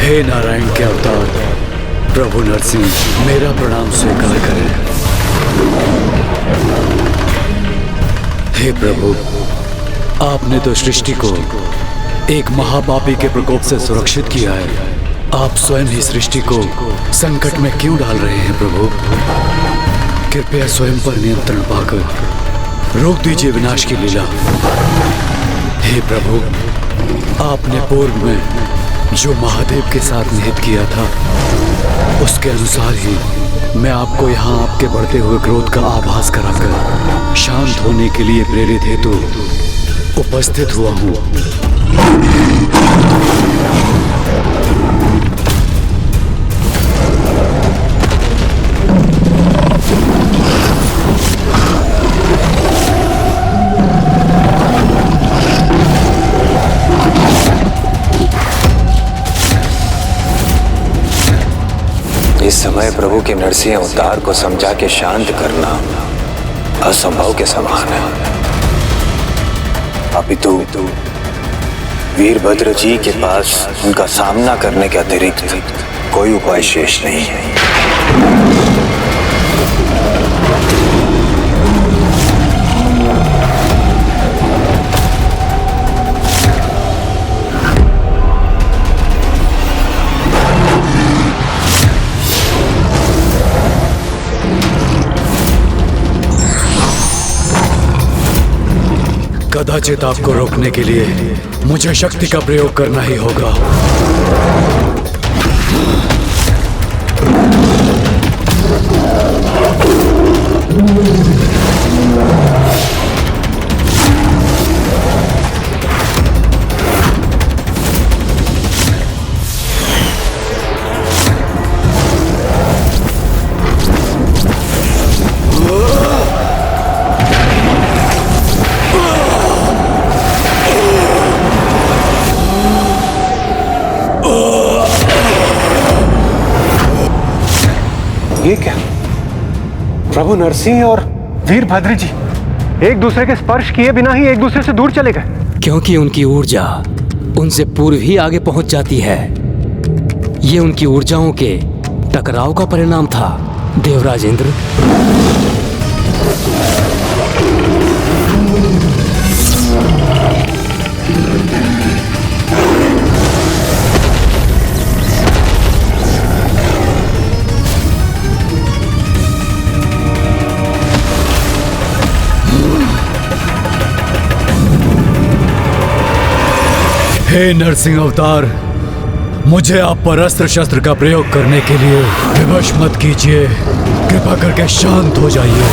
हे नारायण के अवतार प्रभु नरसिंह, मेरा प्रणाम स्वीकार करें। हे प्रभु, आपने तो सृष्टि को एक महापापी के प्रकोप से सुरक्षित किया है। आप स्वयं ही सृष्टि को संकट में क्यों डाल रहे हैं प्रभु? कृपया स्वयं पर नियंत्रण पाकर रोक दीजिए विनाश की लीला। हे प्रभु, आपने पूर्व में जो महादेव के साथ निहित किया था, उसके अनुसार ही मैं आपको यहाँ आपके बढ़ते हुए क्रोध का आभास कराकर शांत होने के लिए प्रेरित हेतु उपस्थित हुआ हूँ। इस समय प्रभु के नरसिंह अवतार को समझा के शांत करना असंभव के समान है। अपितु वीरभद्र जी के पास उनका सामना करने के अतिरिक्त कोई उपाय शेष नहीं है। कदाचित आपको रोकने के लिए मुझे शक्ति का प्रयोग करना ही होगा। ये क्या? प्रभु नरसिंह और वीरभद्र जी एक दूसरे के स्पर्श किए बिना ही एक दूसरे से दूर चले गए। क्योंकि उनकी ऊर्जा उनसे पूर्व ही आगे पहुंच जाती है। ये उनकी ऊर्जाओं के टकराव का परिणाम था देवराज इंद्र। हे नरसिंह अवतार, मुझे आप पर अस्त्र शस्त्र का प्रयोग करने के लिए विवश मत कीजिए। कृपा करके शांत हो जाइए।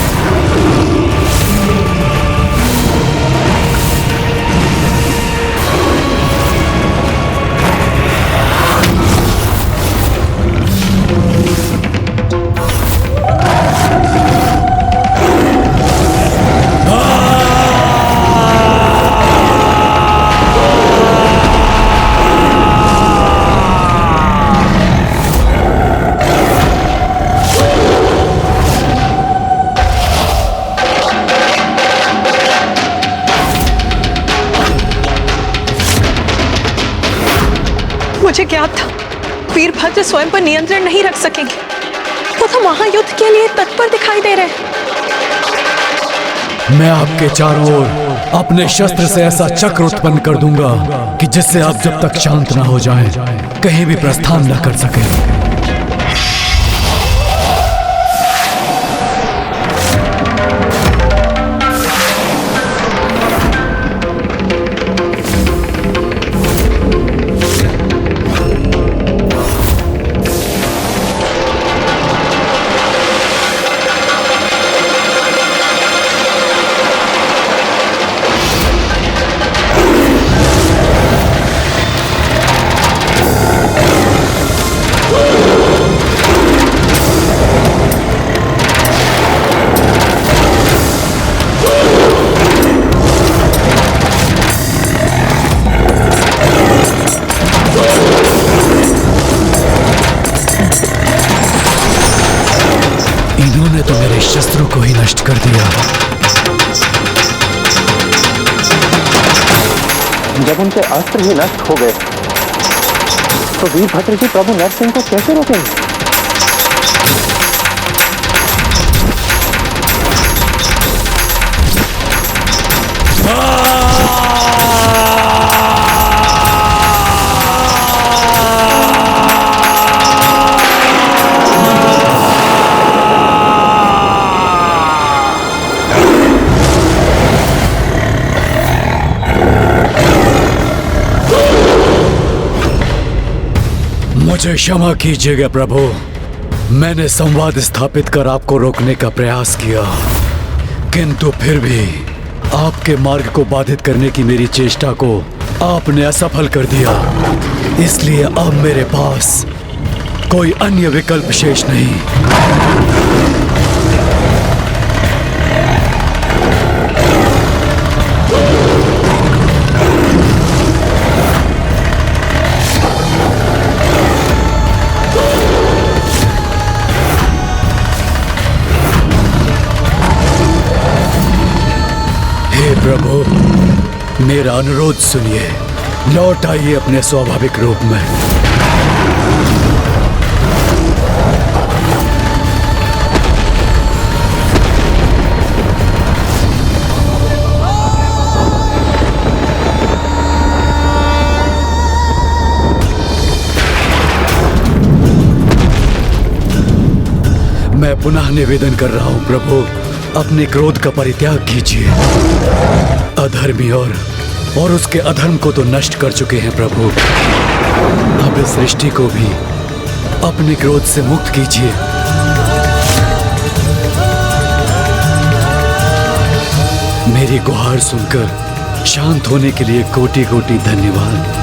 मुझे ज्ञात था वीरभद्र स्वयं पर नियंत्रण नहीं रख सकेंगे। वो तो महायुद्ध के लिए तत्पर दिखाई दे रहे हैं। मैं आपके चारों ओर अपने शस्त्र से ऐसा चक्र उत्पन्न कर दूंगा कि जिससे आप जब तक शांत ना हो जाएं, कहीं भी प्रस्थान न कर सकें। इन्होंने तो मेरे शस्त्रों को ही नष्ट कर दिया। जब उनके अस्त्र ही नष्ट हो गए तो वीरभद्र जी प्रभु नरसिंह को कैसे रोकेंगे? मुझे क्षमा कीजिएगा प्रभु, मैंने संवाद स्थापित कर आपको रोकने का प्रयास किया, किंतु फिर भी आपके मार्ग को बाधित करने की मेरी चेष्टा को आपने असफल कर दिया। इसलिए अब मेरे पास कोई अन्य विकल्प शेष नहीं। प्रभु, मेरा अनुरोध सुनिए, लौट आइए अपने स्वाभाविक रूप में। मैं पुनः निवेदन कर रहा हूं प्रभु, अपने क्रोध का परित्याग कीजिए। अधर्मी और उसके अधर्म को तो नष्ट कर चुके हैं प्रभु, अब इस सृष्टि को भी अपने क्रोध से मुक्त कीजिए। मेरी गुहार सुनकर शांत होने के लिए कोटि कोटि धन्यवाद।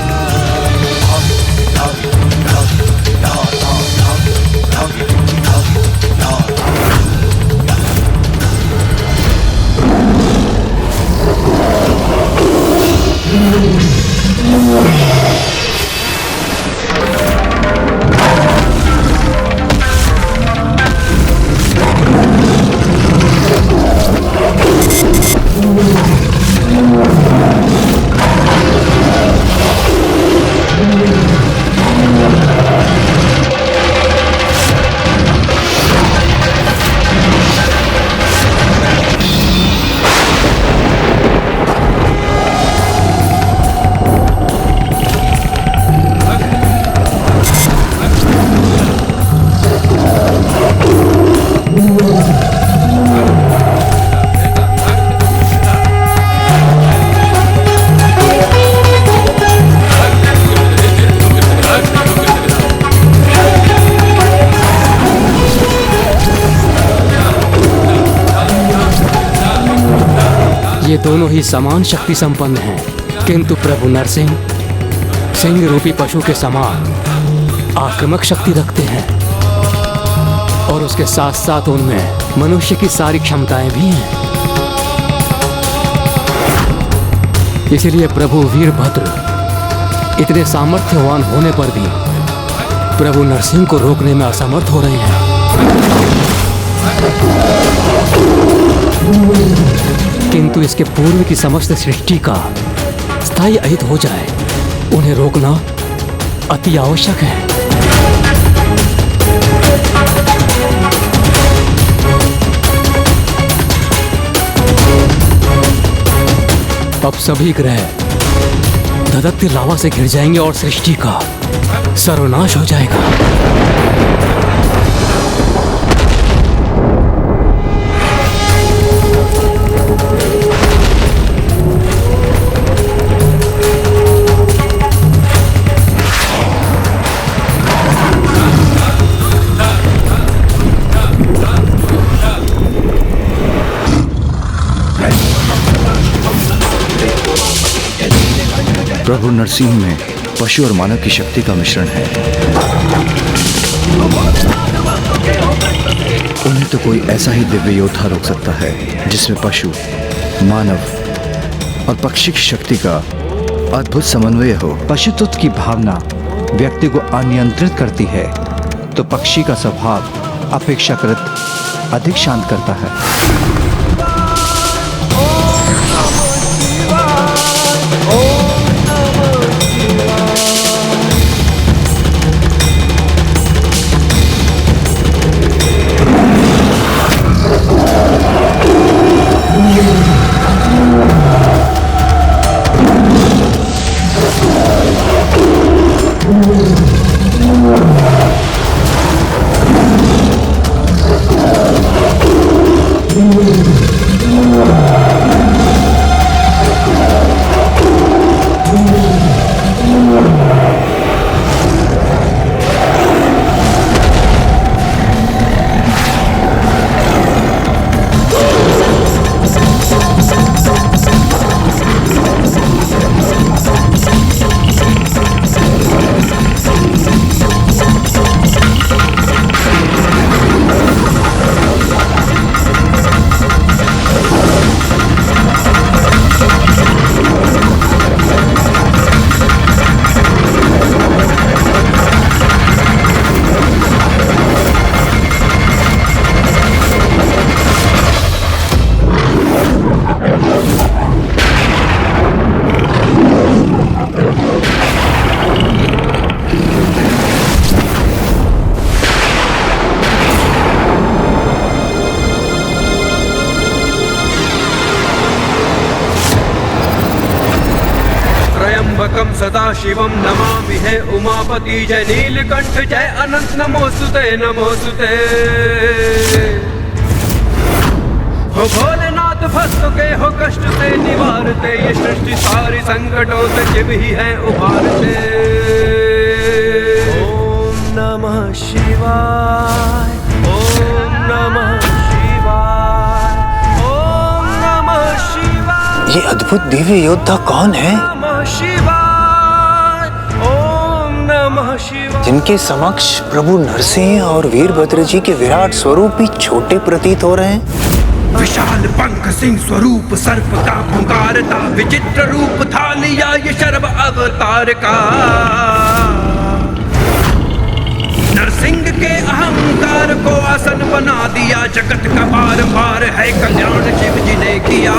ये दोनों ही समान शक्ति संपन्न हैं, किंतु प्रभु नरसिंह सिंह रूपी पशु के समान आक्रामक शक्ति रखते हैं और उसके साथ साथ उनमें मनुष्य की सारी क्षमताएं भी हैं। इसलिए प्रभु वीरभद्र इतने सामर्थ्यवान होने पर भी प्रभु नरसिंह को रोकने में असमर्थ हो रहे हैं। किंतु इसके पूर्व की समस्त सृष्टि का स्थायी अहित हो जाए, उन्हें रोकना अति आवश्यक है। अब सभी ग्रह धधकती लावा से घिर जाएंगे और सृष्टि का सर्वनाश हो जाएगा। प्रभु नरसिंह में पशु और मानव की शक्ति का मिश्रण है। उन्हें तो कोई ऐसा ही दिव्य योद्धा रोक सकता है जिसमें पशु, मानव और पक्षी की शक्ति का अद्भुत समन्वय हो। पशुत्व की भावना व्यक्ति को अनियंत्रित करती है, तो पक्षी का स्वभाव अपेक्षाकृत अधिक शांत करता है। त्र्यंबकम सदा शिवम नमामि है उमापति जय नीलकंठ जय अनंत नमोस्तुते नमोस्तुते। हो भोलेनाथ भक्तों के हो कष्ट से निवारते, ये सृष्टि सारी संकटों से शिव ही है उभारते। ओम नमः शिवाय ओम नमः शिवाय ओम नमः शिवाय। ये अद्भुत दिव्य योद्धा कौन है नमः शिवाय ओम नमः शिवाय। जिनके समक्ष प्रभु नरसिंह और वीरभद्र जी के विराट स्वरूप भी छोटे प्रतीत हो रहे हैं। विशाल पंख सिंह स्वरूप सर्प का पुकार था, विचित्र रूप था लिया ये शर्व अवतार का। नरसिंह के अहंकार को आसन बना दिया, जगत का बार बार है कल्याण शिव जी ने किया।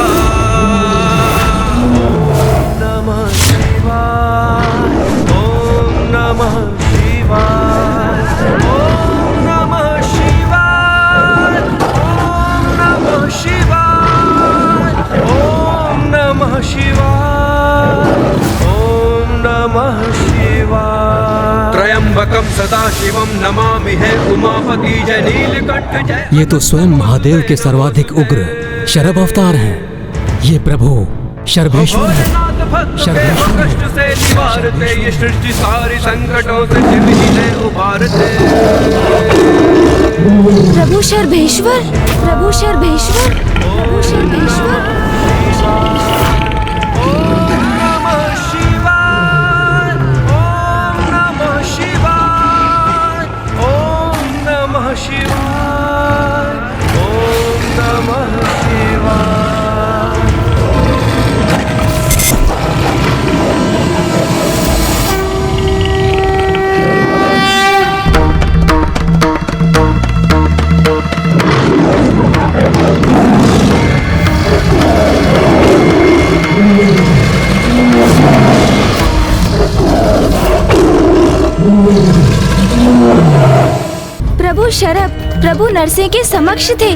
नमः शिवाय ओम नमः शिवाय ओम नमः शिवाय ओम नमः शिवाय ओम नमः शिवाय ओम नमः शिवाय। त्र्यंबकम सदा शिवम नमामि है उमापति जय नीलकंठ जय। ये तो स्वयं महादेव के सर्वाधिक उग्र शरभ अवतार हैं। ये प्रभु शर्भेश्वर है। कष्ट से निवारते, ये सृष्टि सारी संकटों से शिव ही है उभारते। प्रभु शर्भेश्वर प्रभु शर्भेश्वर प्रभु शर्भेश्वर। ओम नमः शिवाय ओम नमः शिवाय ओम नमः शिवाय ओम नमः शिवाय। प्रभु शरभ प्रभु नरसिंह के समक्ष थे,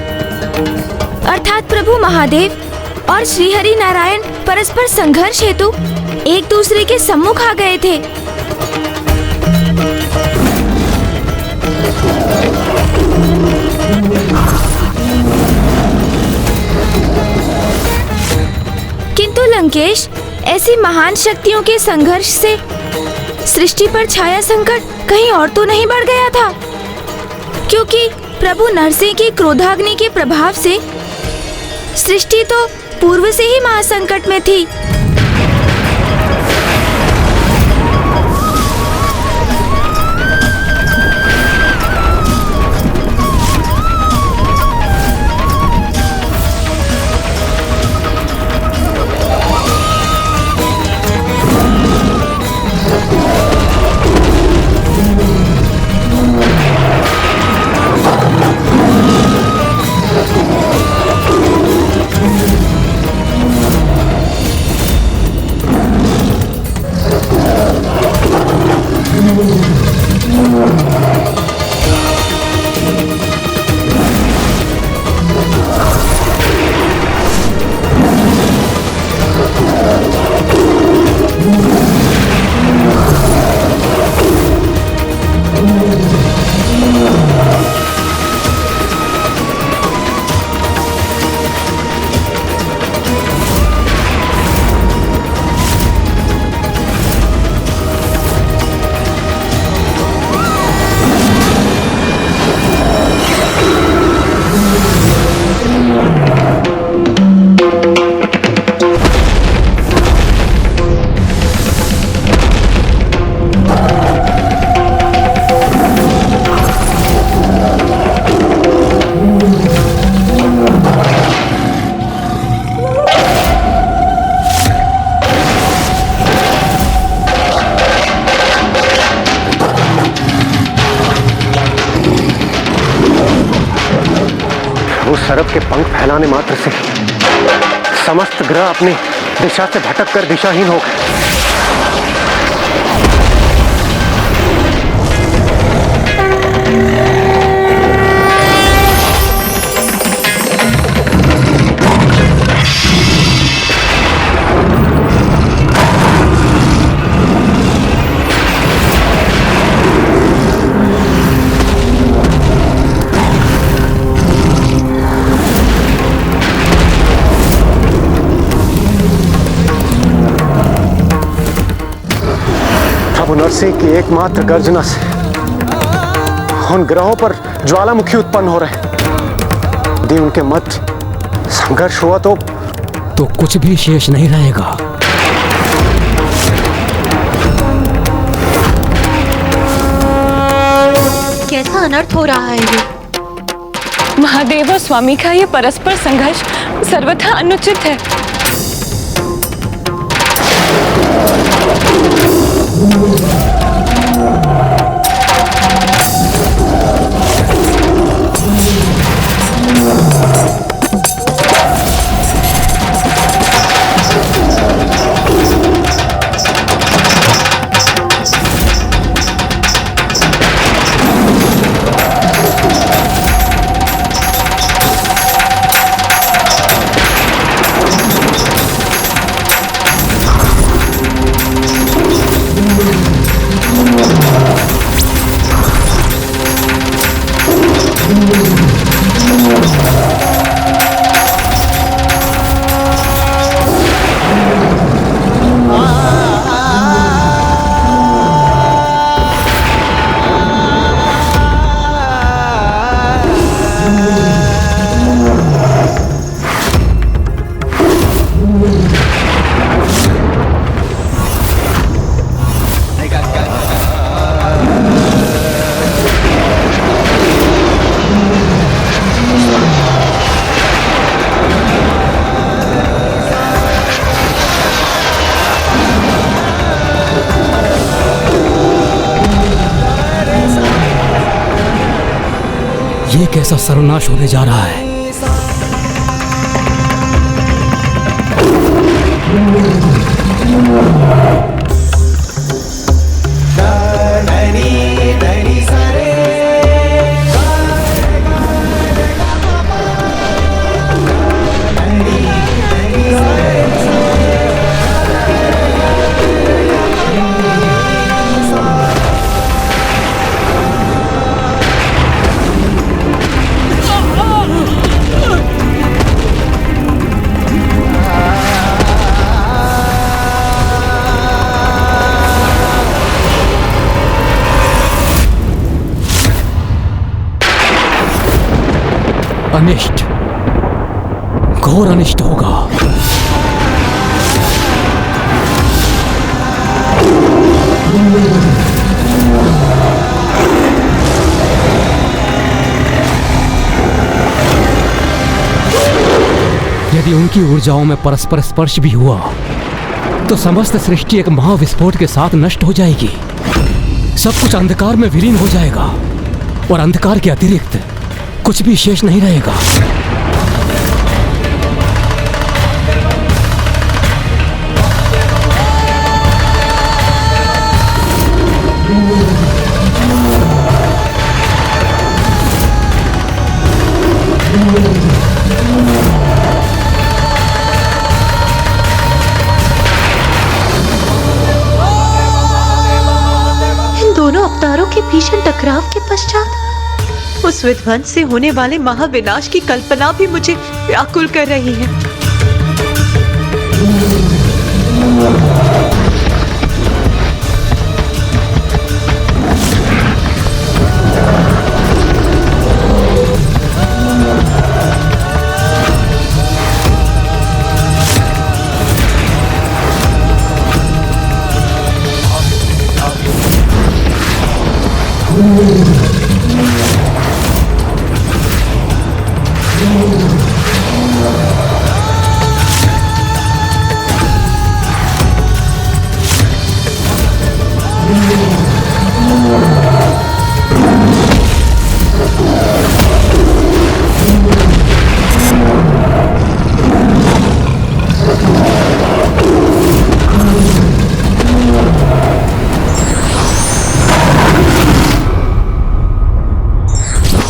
अर्थात प्रभु महादेव और श्री हरि नारायण परस्पर संघर्ष हेतु एक दूसरे के सम्मुख आ गए थे। किंतु लंकेश, ऐसी महान शक्तियों के संघर्ष से सृष्टि पर छाया संकट कहीं और तो नहीं बढ़ गया था, क्योंकि प्रभु नरसिंह की क्रोधाग्नि के प्रभाव से सृष्टि तो पूर्व से ही महासंकट में थी। सरब के पंख फैलाने मात्र से समस्त ग्रह अपनी दिशा से भटक कर दिशाहीन हो गए। प्रभु नरसिंह की एकमात्र गर्जना से उन ग्रहों पर ज्वालामुखी उत्पन्न हो रहे। यदि उनके मध्य संघर्ष हुआ तो कुछ भी शेष नहीं रहेगा। कैसा अनर्थ हो रहा है ये? महादेव और स्वामी का ये परस्पर संघर्ष सर्वथा अनुचित है। ये कैसा सर्वनाश होने जा रहा है? अनिष्ट, घोर अनिष्ट होगा। यदि उनकी ऊर्जाओं में परस्पर स्पर्श भी हुआ तो समस्त सृष्टि एक महाविस्फोट के साथ नष्ट हो जाएगी। सब कुछ अंधकार में विलीन हो जाएगा और अंधकार के अतिरिक्त कुछ भी शेष नहीं रहेगा। इन दोनों अवतारों के भीषण टकराव के पश्चात उस विध्वंस से होने वाले महाविनाश की कल्पना भी मुझे व्याकुल कर रही है।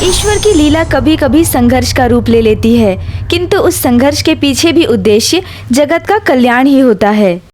ईश्वर की लीला कभी कभी संघर्ष का रूप ले लेती है, किंतु उस संघर्ष के पीछे भी उद्देश्य जगत का कल्याण ही होता है।